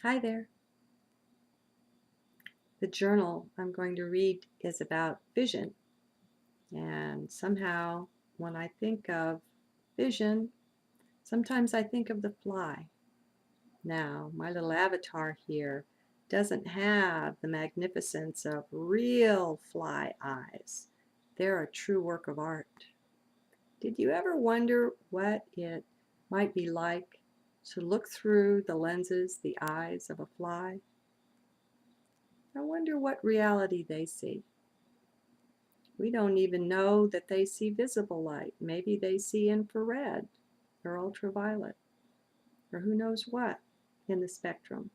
Hi there. The journal I'm going to read is about vision. And somehow, when I think of vision, sometimes I think of the fly. Now, my little avatar here doesn't have the magnificence of real fly eyes. They're a true work of art. Did you ever wonder what it might be like to look through the lenses, the eyes of a fly? I wonder what reality they see. We don't even know that they see visible light. Maybe they see infrared or ultraviolet or who knows what in the spectrum.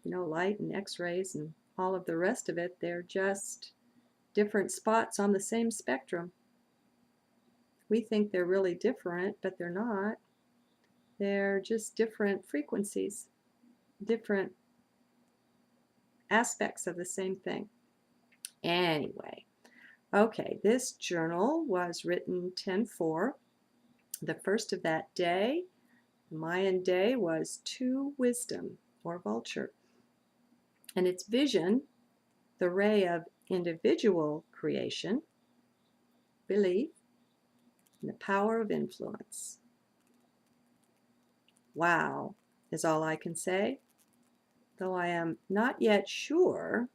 You know, light and X-rays and all of the rest of it, they're just different spots on the same spectrum. We think they're really different, but they're not. They're just different frequencies, different aspects of the same thing. Anyway, okay, this journal was written 10/4. The first of that day, the Mayan day, was to wisdom or vulture. And its vision, the ray of individual creation, belief, and the power of influence. Wow is all I can say. Though I am not yet sure,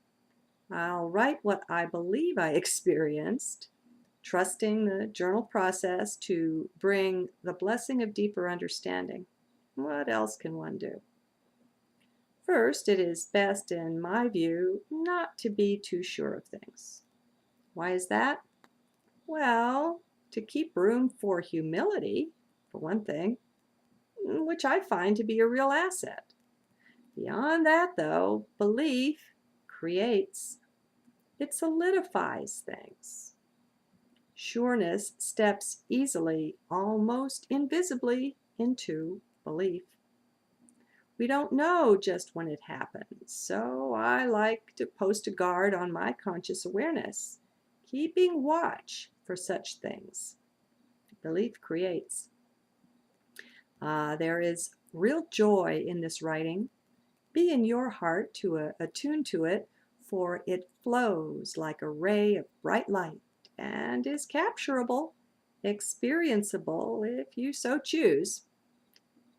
I'll write what I believe I experienced, trusting the journal process to bring the blessing of deeper understanding. What else can one do? First, it is best, in my view, not to be too sure of things. Why is that? Well, to keep room for humility, for one thing, which I find to be a real asset. Beyond that, though, belief creates, it solidifies things. Sureness steps easily, almost invisibly, into belief. We don't know just when it happens, so I like to post a guard on my conscious awareness, keeping watch for such things. Belief creates. There is real joy in this writing. Be in your heart to attune to it, for it flows like a ray of bright light and is capturable, experienceable if you so choose.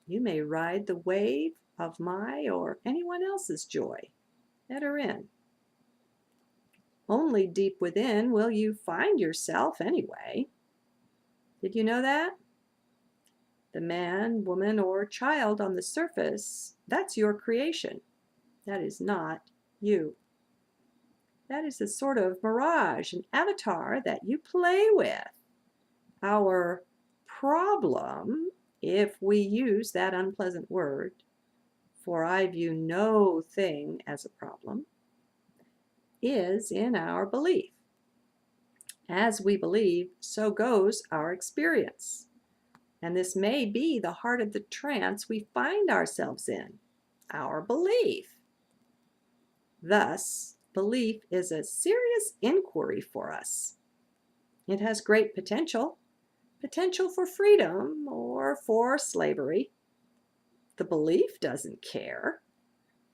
You may ride the wave of my or anyone else's joy. Enter in. Only deep within will you find yourself anyway. Did you know that? The man, woman, or child on the surface, that's your creation. That is not you. That is a sort of mirage, an avatar that you play with. Our problem, if we use that unpleasant word, for I view no thing as a problem, is in our belief. As we believe, so goes our experience. And this may be the heart of the trance we find ourselves in, our belief. Thus, belief is a serious inquiry for us. It has great potential for freedom or for slavery. The belief doesn't care.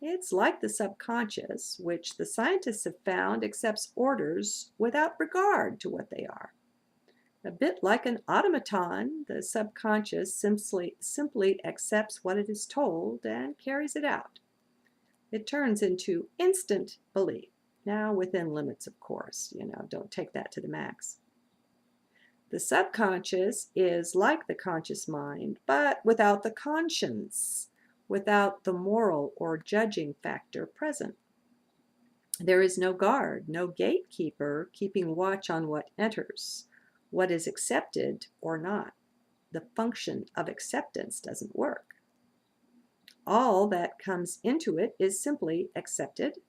It's like the subconscious, which the scientists have found accepts orders without regard to what they are. A bit like an automaton, the subconscious simply accepts what it is told and carries it out. It turns into instant belief. Now, within limits, of course, don't take that to the max. The subconscious is like the conscious mind, but without the conscience, without the moral or judging factor present. There is no guard, no gatekeeper keeping watch on what enters, what is accepted or not. The function of acceptance doesn't work. All that comes into it is simply accepted.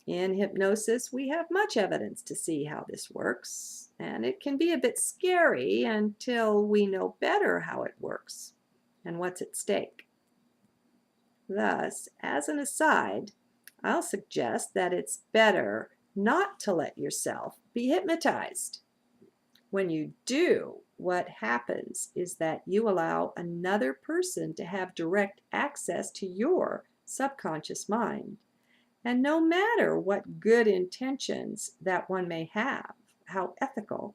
In hypnosis, we have much evidence to see how this works, and it can be a bit scary until we know better how it works and what's at stake. Thus, as an aside, I'll suggest that it's better not to let yourself be hypnotized. When you do, what happens is that you allow another person to have direct access to your subconscious mind. And no matter what good intentions that one may have, how ethical,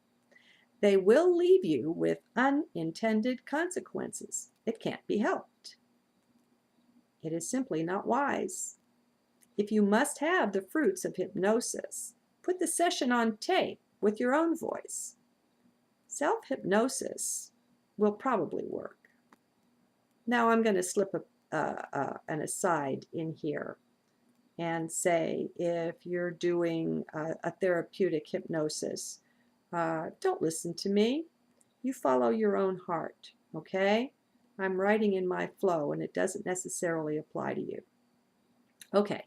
they will leave you with unintended consequences. It can't be helped. It is simply not wise. If you must have the fruits of hypnosis, put the session on tape with your own voice. Self-hypnosis will probably work. Now I'm going to slip an aside in here and say, if you're doing a therapeutic hypnosis, don't listen to me. You follow your own heart, okay? I'm writing in my flow, and it doesn't necessarily apply to you. Okay,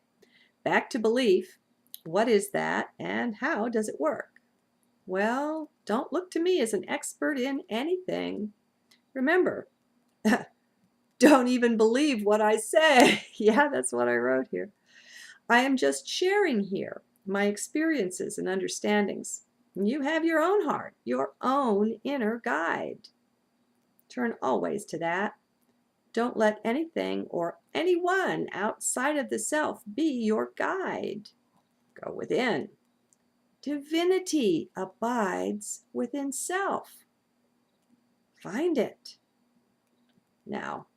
back to belief. What is that, and how does it work? Well, don't look to me as an expert in anything. Remember, don't even believe what I say. Yeah, that's what I wrote here. I am just sharing here my experiences and understandings. You have your own heart, your own inner guide. Turn always to that. Don't let anything or anyone outside of the self be your guide. Go within. Divinity abides within self. Find it. Now,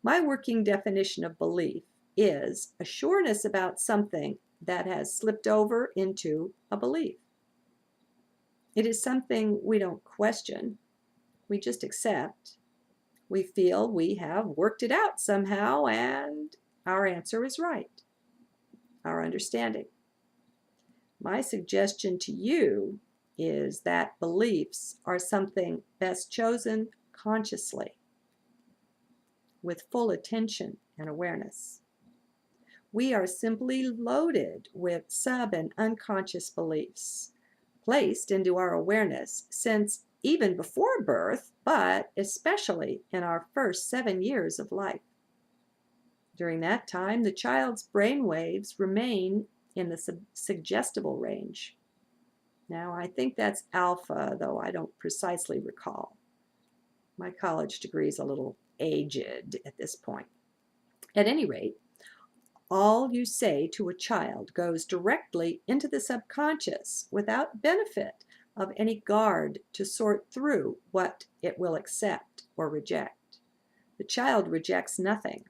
my working definition of belief is a sureness about something that has slipped over into a belief. It is something we don't question, we just accept. We feel we have worked it out somehow, and our answer is right, our understanding. My suggestion to you is that beliefs are something best chosen consciously, with full attention and awareness. We are simply loaded with sub and unconscious beliefs, placed into our awareness since even before birth, but especially in our first 7 years of life. During that time, the child's brain waves remain in the suggestible range. Now, I think that's alpha, though I don't precisely recall. My college degree is a little aged at this point. At any rate, all you say to a child goes directly into the subconscious without benefit of any guard to sort through what it will accept or reject. The child rejects nothing.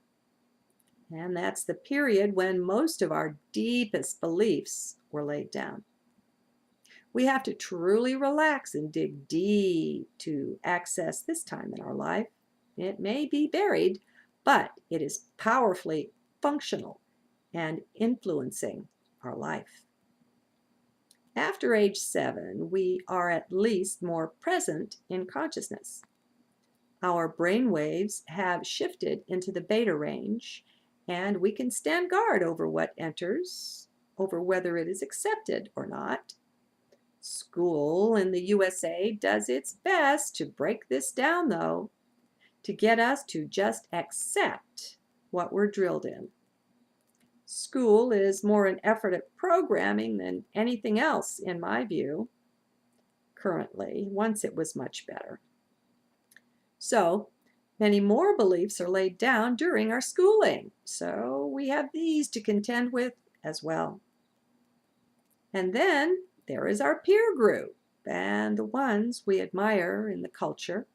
And that's the period when most of our deepest beliefs were laid down. We have to truly relax and dig deep to access this time in our life. It may be buried, but it is powerfully functional and influencing our life. After age 7, we are at least more present in consciousness. Our brain waves have shifted into the beta range, and we can stand guard over what enters, over whether it is accepted or not. School in the USA does its best to break this down, though, to get us to just accept what we're drilled in. School is more an effort at programming than anything else, in my view, currently. Once it was much better. So, many more beliefs are laid down during our schooling, so we have these to contend with as well. And then there is our peer group and the ones we admire in the culture,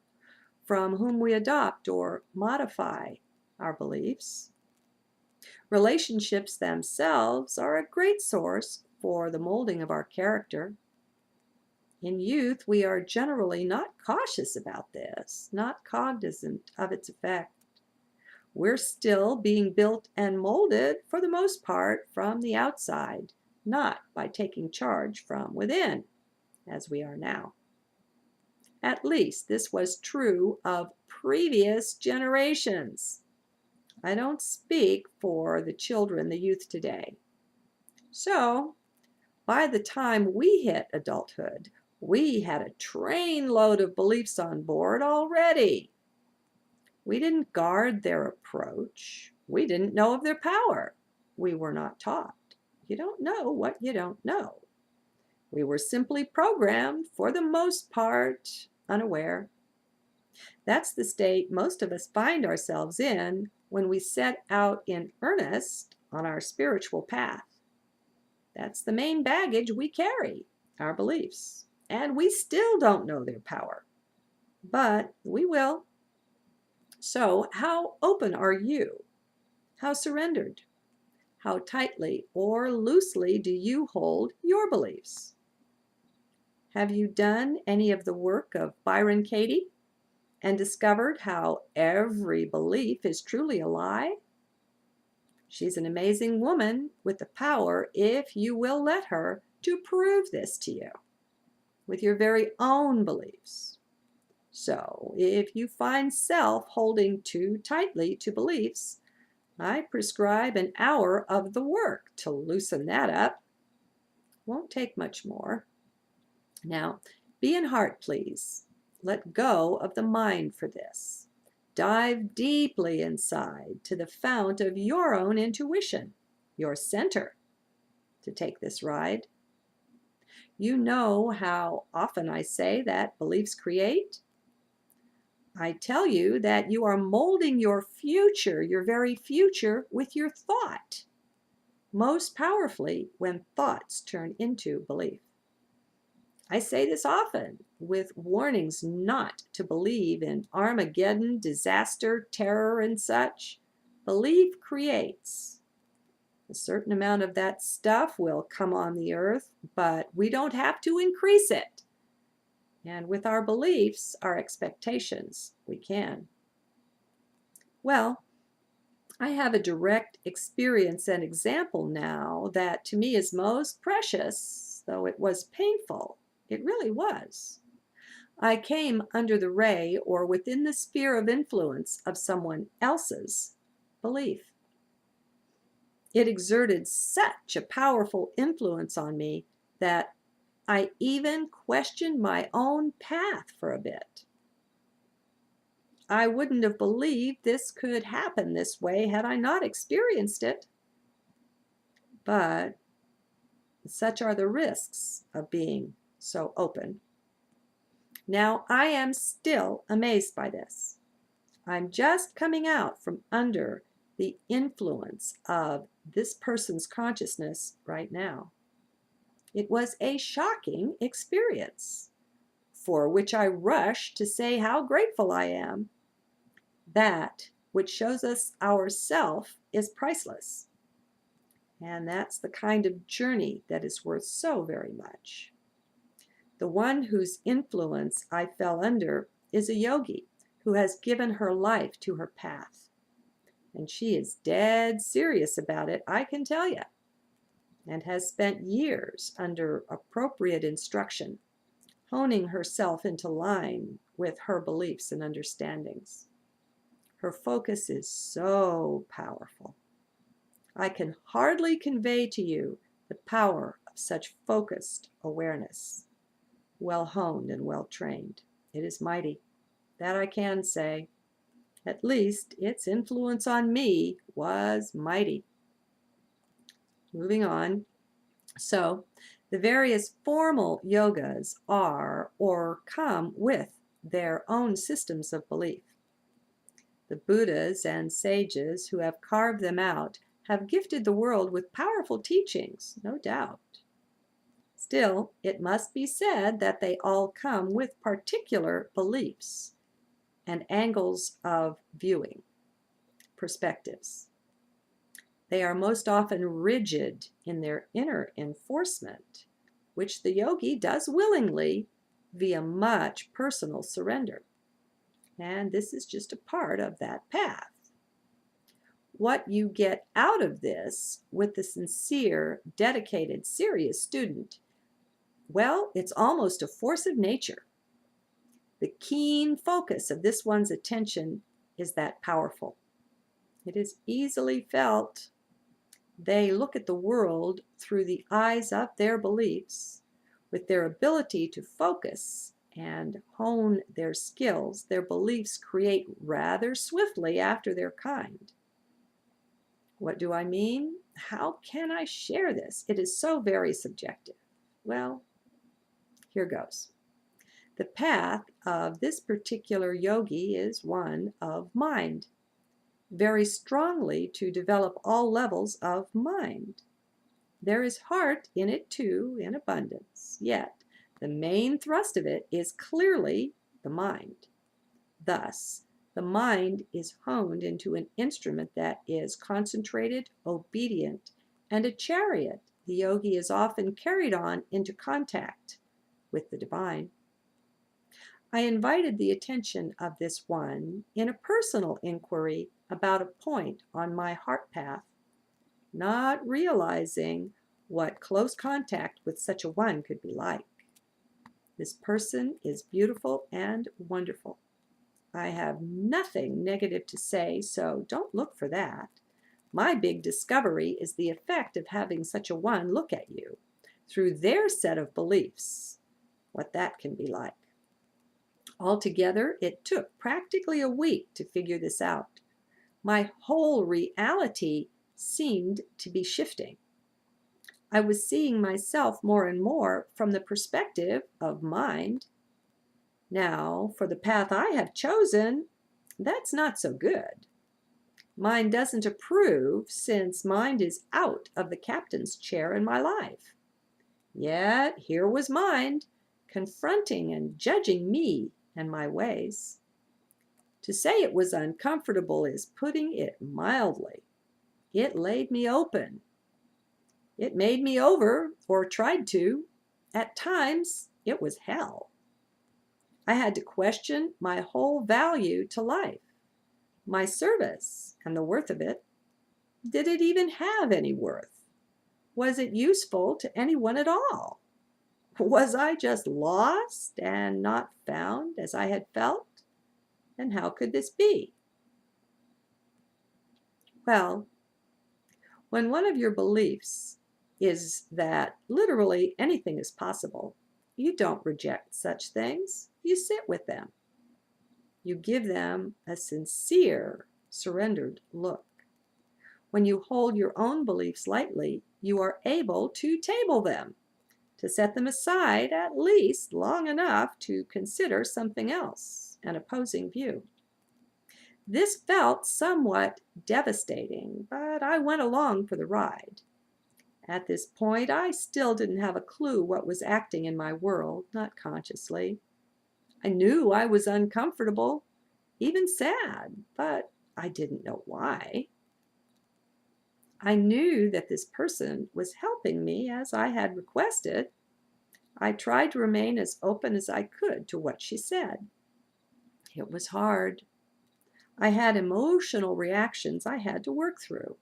from whom we adopt or modify our beliefs. Relationships themselves are a great source for the molding of our character. In youth, we are generally not cautious about this, not cognizant of its effect. We're still being built and molded, for the most part, from the outside, not by taking charge from within, as we are now. At least this was true of previous generations. I don't speak for the children, the youth today. So, by the time we hit adulthood, we had a trainload of beliefs on board already. We didn't guard their approach. We didn't know of their power. We were not taught. You don't know what you don't know. We were simply programmed, for the most part, unaware. That's the state most of us find ourselves in when we set out in earnest on our spiritual path. That's the main baggage we carry, our beliefs. And we still don't know their power. But we will. So, how open are you? How surrendered? How tightly or loosely do you hold your beliefs? Have you done any of the work of Byron Katie and discovered how every belief is truly a lie? She's an amazing woman with the power, if you will let her, to prove this to you with your very own beliefs. So, if you find self holding too tightly to beliefs, I prescribe an hour of the work to loosen that up. Won't take much more. Now, be in heart, please. Let go of the mind for this. Dive deeply inside to the fount of your own intuition, your center, to take this ride. You know how often I say that beliefs create? I tell you that you are molding your future, your very future, with your thought, most powerfully when thoughts turn into belief. I say this often with warnings not to believe in Armageddon, disaster, terror, and such. Belief creates. A certain amount of that stuff will come on the earth, but we don't have to increase it. And with our beliefs, our expectations, we can. Well, I have a direct experience and example now that to me is most precious, though it was painful. It really was. I came under the ray or within the sphere of influence of someone else's belief. It exerted such a powerful influence on me that I even questioned my own path for a bit. I wouldn't have believed this could happen this way had I not experienced it. But such are the risks of being so open. Now, I am still amazed by this. I'm just coming out from under the influence of this person's consciousness right now. It was a shocking experience, for which I rush to say how grateful I am. That which shows us ourself is priceless. And that's the kind of journey that is worth so very much. The one whose influence I fell under is a yogi who has given her life to her path. And she is dead serious about it, I can tell you, and has spent years under appropriate instruction, honing herself into line with her beliefs and understandings. Her focus is so powerful. I can hardly convey to you the power of such focused awareness. Well honed and well trained. It is mighty. That I can say. At least its influence on me was mighty. Moving on. So, the various formal yogas are or come with their own systems of belief. The Buddhas and sages who have carved them out have gifted the world with powerful teachings, no doubt. Still, it must be said that they all come with particular beliefs and angles of viewing, perspectives. They are most often rigid in their inner enforcement, which the yogi does willingly via much personal surrender. And this is just a part of that path. What you get out of this with the sincere, dedicated, serious student, well, it's almost a force of nature. The keen focus of this one's attention is that powerful. It is easily felt. They look at the world through the eyes of their beliefs. With their ability to focus and hone their skills, their beliefs create rather swiftly after their kind. What do I mean? How can I share this? It is so very subjective. Well, Here goes. The path of this particular yogi is one of mind, very strongly to develop all levels of mind. There is heart in it too, in abundance, yet the main thrust of it is clearly the mind. Thus, the mind is honed into an instrument that is concentrated, obedient, and a chariot the yogi is often carried on into contact with the divine. I invited the attention of this one in a personal inquiry about a point on my heart path, not realizing what close contact with such a one could be like. This person is beautiful and wonderful. I have nothing negative to say, so don't look for that. My big discovery is the effect of having such a one look at you through their set of beliefs, what that can be like. Altogether, it took practically a week to figure this out. My whole reality seemed to be shifting. I was seeing myself more and more from the perspective of mind. Now, for the path I have chosen, that's not so good. Mind doesn't approve, since mind is out of the captain's chair in my life. Yet here was mind, confronting and judging me and my ways. To say it was uncomfortable is putting it mildly. It laid me open. It made me over, or tried to. At times, it was hell. I had to question my whole value to life, my service, and the worth of it. Did it even have any worth? Was it useful to anyone at all? Was I just lost and not found as I had felt? And how could this be? Well, when one of your beliefs is that literally anything is possible, you don't reject such things. You sit with them. You give them a sincere, surrendered look. When you hold your own beliefs lightly, you are able to table them, to set them aside at least long enough to consider something else, an opposing view. This felt somewhat devastating, but I went along for the ride. At this point, I still didn't have a clue what was acting in my world, not consciously. I knew I was uncomfortable, even sad, but I didn't know why. I knew that this person was helping me as I had requested. I tried to remain as open as I could to what she said. It was hard. I had emotional reactions I had to work through.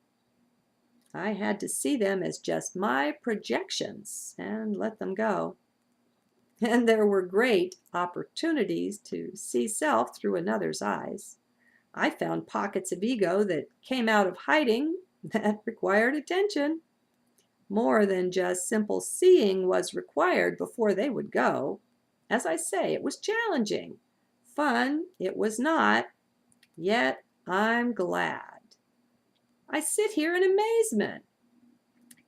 I had to see them as just my projections and let them go. And there were great opportunities to see self through another's eyes. I found pockets of ego that came out of hiding that required attention. More than just simple seeing was required before they would go. As I say, it was challenging. Fun, it was not. Yet I'm glad. I sit here in amazement.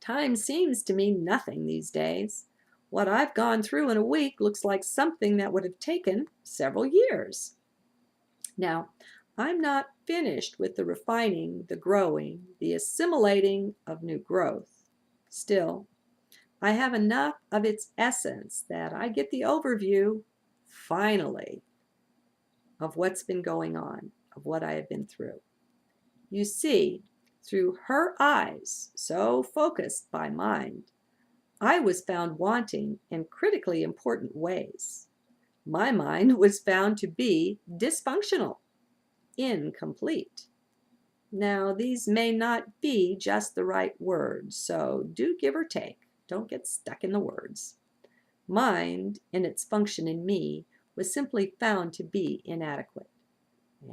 Time seems to mean nothing these days. What I've gone through in a week looks like something that would have taken several years. Now, I'm not finished with the refining, the growing, the assimilating of new growth. Still, I have enough of its essence that I get the overview, finally, of what's been going on, of what I have been through. You see, through her eyes, so focused by mind, I was found wanting in critically important ways. My mind was found to be dysfunctional, incomplete. Now, these may not be just the right words, so do give or take. Don't get stuck in the words. Mind, in its function in me, was simply found to be inadequate.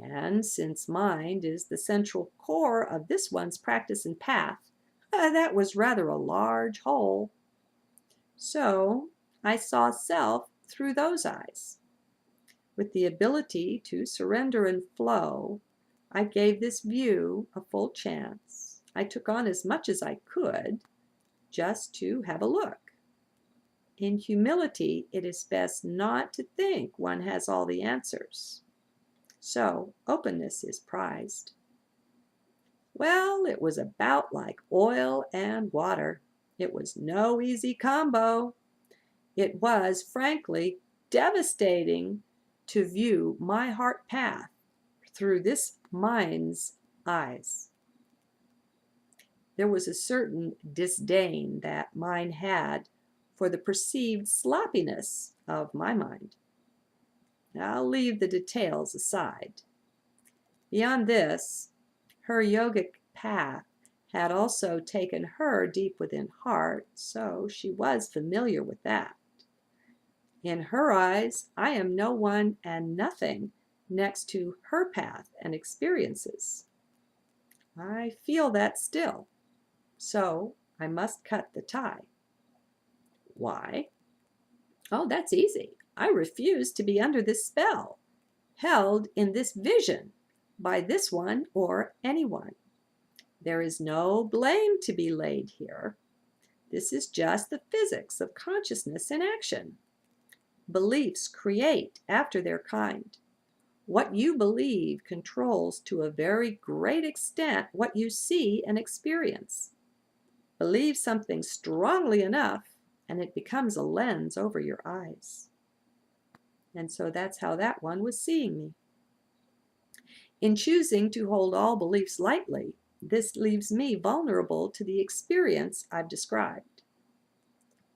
And since mind is the central core of this one's practice and path, that was rather a large hole. So I saw self through those eyes. With the ability to surrender and flow, I gave this view a full chance. I took on as much as I could just to have a look. In humility, it is best not to think one has all the answers. So, openness is prized. Well, it was about like oil and water. It was no easy combo. It was, frankly, devastating to view my heart path through this mind's eyes. There was a certain disdain that mine had for the perceived sloppiness of my mind. I'll leave the details aside. Beyond this, her yogic path had also taken her deep within heart, so she was familiar with that. In her eyes, I am no one and nothing next to her path and experiences. I feel that still, so I must cut the tie. Why? Oh, that's easy. I refuse to be under this spell, held in this vision by this one or anyone. There is no blame to be laid here. This is just the physics of consciousness in action. Beliefs create after their kind. What you believe controls to a very great extent what you see and experience. Believe something strongly enough, and it becomes a lens over your eyes. And so that's how that one was seeing me. In choosing to hold all beliefs lightly, this leaves me vulnerable to the experience I've described.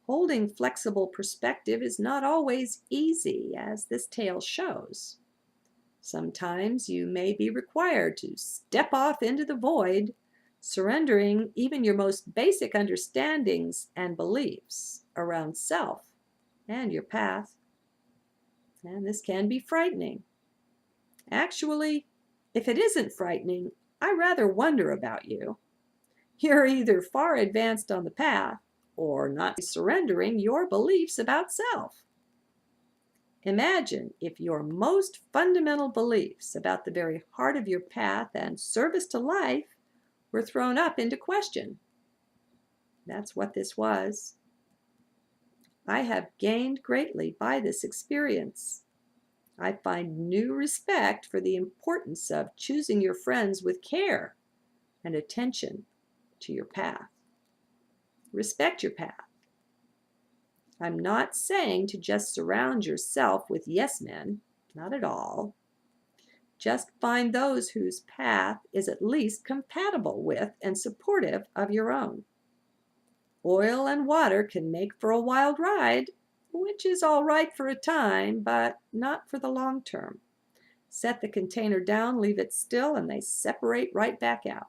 Holding flexible perspective is not always easy, as this tale shows. Sometimes you may be required to step off into the void, surrendering even your most basic understandings and beliefs around self and your path. And this can be frightening. Actually, if it isn't frightening, I rather wonder about you. You're either far advanced on the path or not surrendering your beliefs about self. Imagine if your most fundamental beliefs about the very heart of your path and service to life were thrown up into question. That's what this was. I have gained greatly by this experience. I find new respect for the importance of choosing your friends with care and attention to your path. Respect your path. I'm not saying to just surround yourself with yes men, not at all. Just find those whose path is at least compatible with and supportive of your own. Oil and water can make for a wild ride, which is all right for a time, but not for the long term. Set the container down, leave it still, and they separate right back out.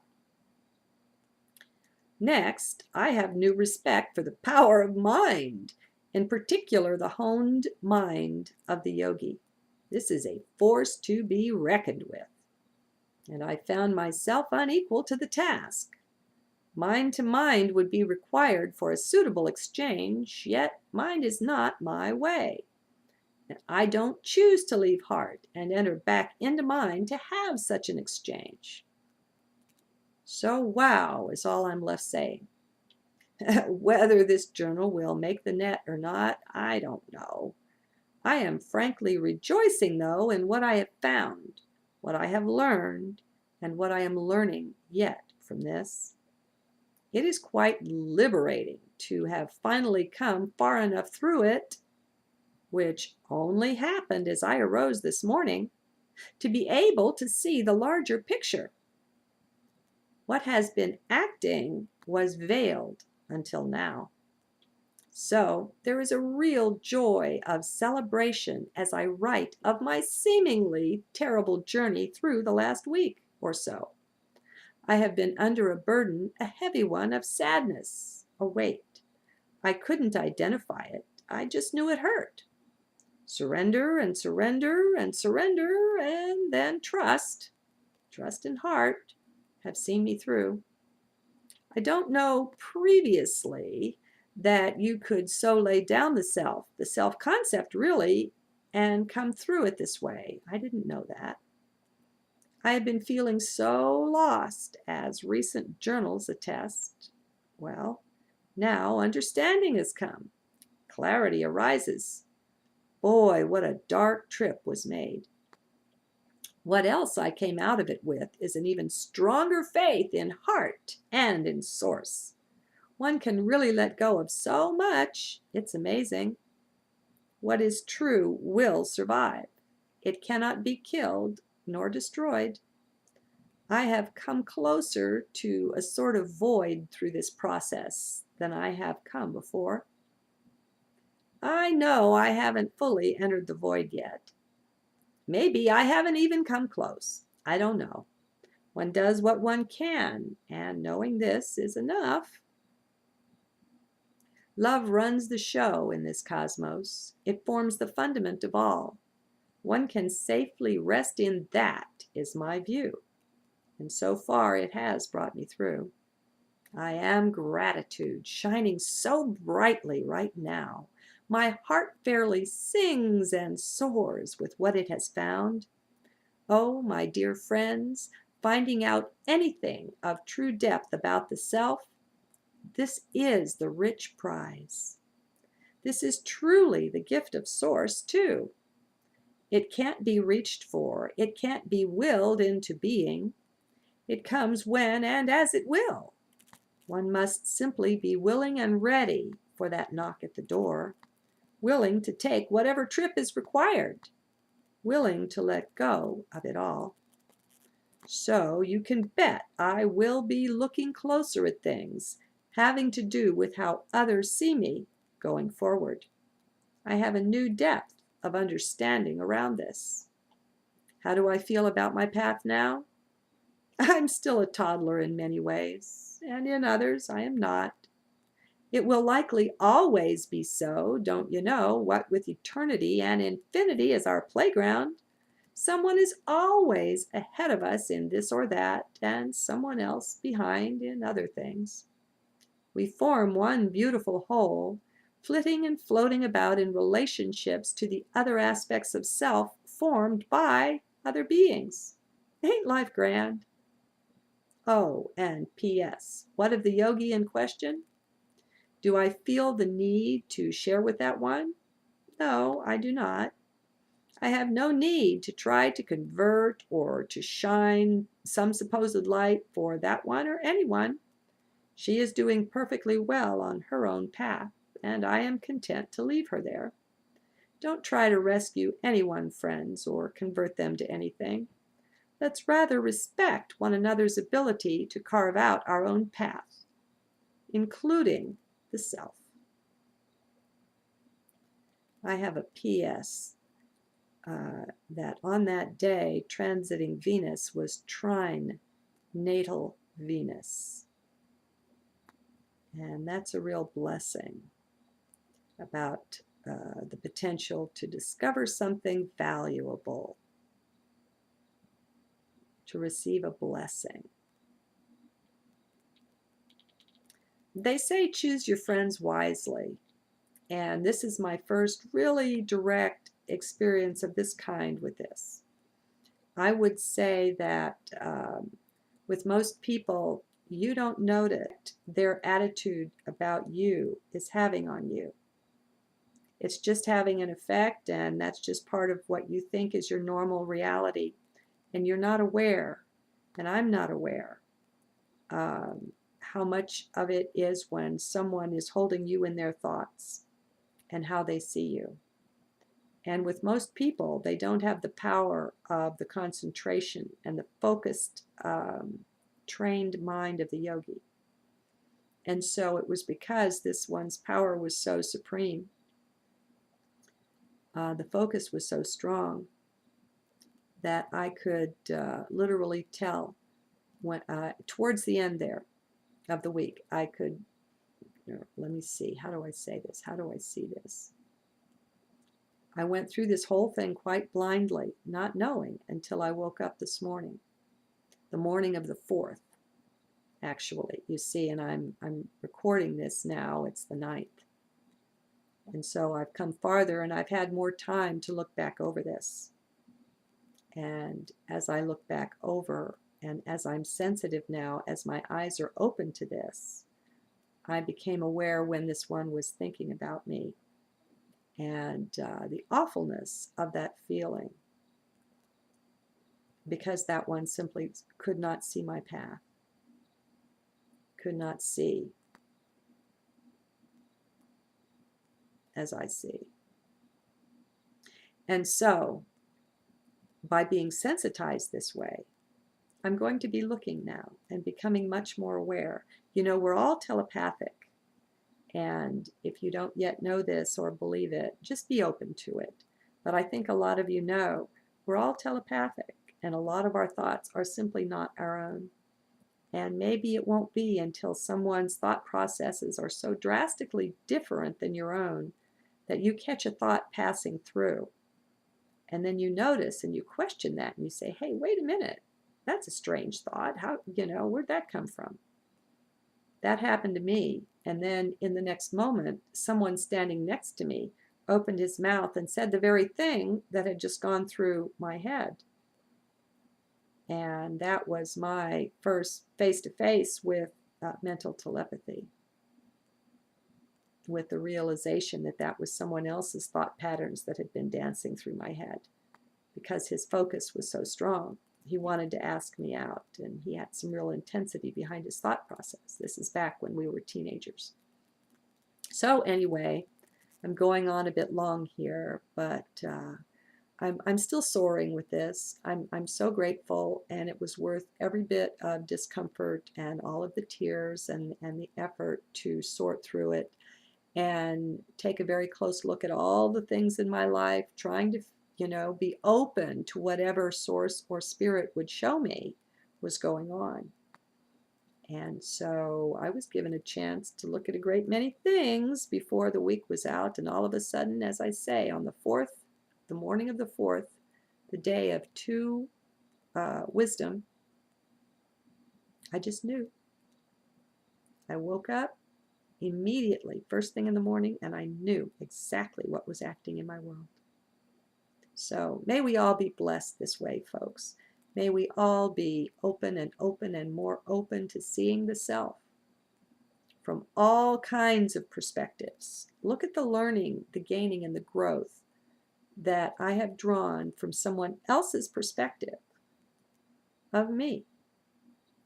Next, I have new respect for the power of mind, in particular the honed mind of the yogi. This is a force to be reckoned with, and I found myself unequal to the task. Mind to mind would be required for a suitable exchange, yet mind is not my way. And I don't choose to leave heart and enter back into mind to have such an exchange. So wow is all I'm left saying. Whether this journal will make the net or not, I don't know. I am frankly rejoicing, though, in what I have found, what I have learned, and what I am learning yet from this. It is quite liberating to have finally come far enough through it, which only happened as I arose this morning, to be able to see the larger picture. What has been acting was veiled until now. So there is a real joy of celebration as I write of my seemingly terrible journey through the last week or so. I have been under a burden, a heavy one of sadness, a weight. I couldn't identify it. I just knew it hurt. Surrender and surrender and surrender, and then trust and heart have seen me through. I don't know previously that you could so lay down the self concept really, and come through it this way. I didn't know that. I have been feeling so lost, as recent journals attest. Well, now understanding has come. clarity arises. Boy, what a dark trip was made. What else I came out of it with is an even stronger faith in heart and in source. One can really let go of so much, it's amazing. What is true will survive. It cannot be killed nor destroyed. I have come closer to a sort of void through this process than I have come before. I know I haven't fully entered the void yet. Maybe I haven't even come close. I don't know. One does what one can, and knowing this is enough. Love runs the show in this cosmos. It forms the fundament of all. One can safely rest in that, is my view. And so far it has brought me through. I am gratitude, shining so brightly right now. My heart fairly sings and soars with what it has found. Oh, my dear friends, finding out anything of true depth about the self, this is the rich prize. This is truly the gift of Source, too. It can't be reached for. It can't be willed into being. It comes when and as it will. One must simply be willing and ready for that knock at the door, willing to take whatever trip is required, willing to let go of it all. So you can bet I will be looking closer at things having to do with how others see me going forward. I have a new depth of understanding around this. How do I feel about my path now? I'm still a toddler in many ways, and in others I am not. It will likely always be so, don't you know, what with eternity and infinity as our playground. Someone is always ahead of us in this or that, and someone else behind in other things. We form one beautiful whole, flitting and floating about in relationships to the other aspects of self formed by other beings. Ain't life grand? Oh, and P.S. What of the yogi in question? Do I feel the need to share with that one? No, I do not. I have no need to try to convert or to shine some supposed light for that one or anyone. She is doing perfectly well on her own path, and I am content to leave her there. Don't try to rescue anyone, friends, or convert them to anything. Let's rather respect one another's ability to carve out our own path, including the self. I have a P.S. That on that day, transiting Venus was trine natal Venus. And that's a real blessing about the potential to discover something valuable, to receive a blessing. They say choose your friends wisely. And this is my first really direct experience of this kind with this. I would say that with most people, you don't notice their attitude about you is having on you. It's just having an effect, and that's just part of what you think is your normal reality. And you're not aware, and I'm not aware, how much of it is when someone is holding you in their thoughts and how they see you. And with most people, they don't have the power of the concentration and the focused, trained mind of the yogi. And so it was because this one's power was so supreme, the focus was so strong, that I could literally tell when, towards the end there of the week, I could, let me see, how do I say this? How do I see this? I went through this whole thing quite blindly, not knowing until I woke up this morning, the morning of the 4th, actually. You see, and I'm recording this now, it's the 9th. And so I've come farther, and I've had more time to look back over this. And as I look back over, and as I'm sensitive now, as my eyes are open to this, I became aware when this one was thinking about me. and the awfulness of that feeling, because that one simply could not see my path, could not see as I see. And so, by being sensitized this way, I'm going to be looking now and becoming much more aware. You know, we're all telepathic. And if you don't yet know this or believe it, just be open to it. But I think a lot of you know we're all telepathic, and a lot of our thoughts are simply not our own. And maybe it won't be until someone's thought processes are so drastically different than your own that you catch a thought passing through. And then you notice and you question that and you say, hey, wait a minute. That's a strange thought. How, where'd that come from? That happened to me. And then in the next moment, someone standing next to me opened his mouth and said the very thing that had just gone through my head. And that was my first face-to-face with mental telepathy, with the realization that that was someone else's thought patterns that had been dancing through my head, because his focus was so strong. He wanted to ask me out, and he had some real intensity behind his thought process. This is back when we were teenagers. So anyway, I'm going on a bit long here, but I'm still soaring with this. I'm so grateful, and it was worth every bit of discomfort and all of the tears and the effort to sort through it and take a very close look at all the things in my life, trying to be open to whatever source or spirit would show me was going on. And so I was given a chance to look at a great many things before the week was out. And all of a sudden, as I say, on the morning of the 4th, the day of wisdom, I just knew. I woke up immediately, first thing in the morning, and I knew exactly what was acting in my world. So may we all be blessed this way, folks. May we all be open and more open to seeing the self from all kinds of perspectives. Look at the learning, the gaining, and the growth that I have drawn from someone else's perspective of me,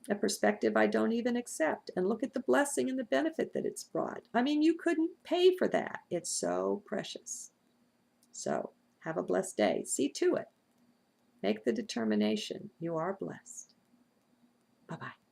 a perspective I don't even accept. And look at the blessing and the benefit that it's brought. I mean, you couldn't pay for that. It's so precious. So have a blessed day. See to it. Make the determination. You are blessed. Bye-bye.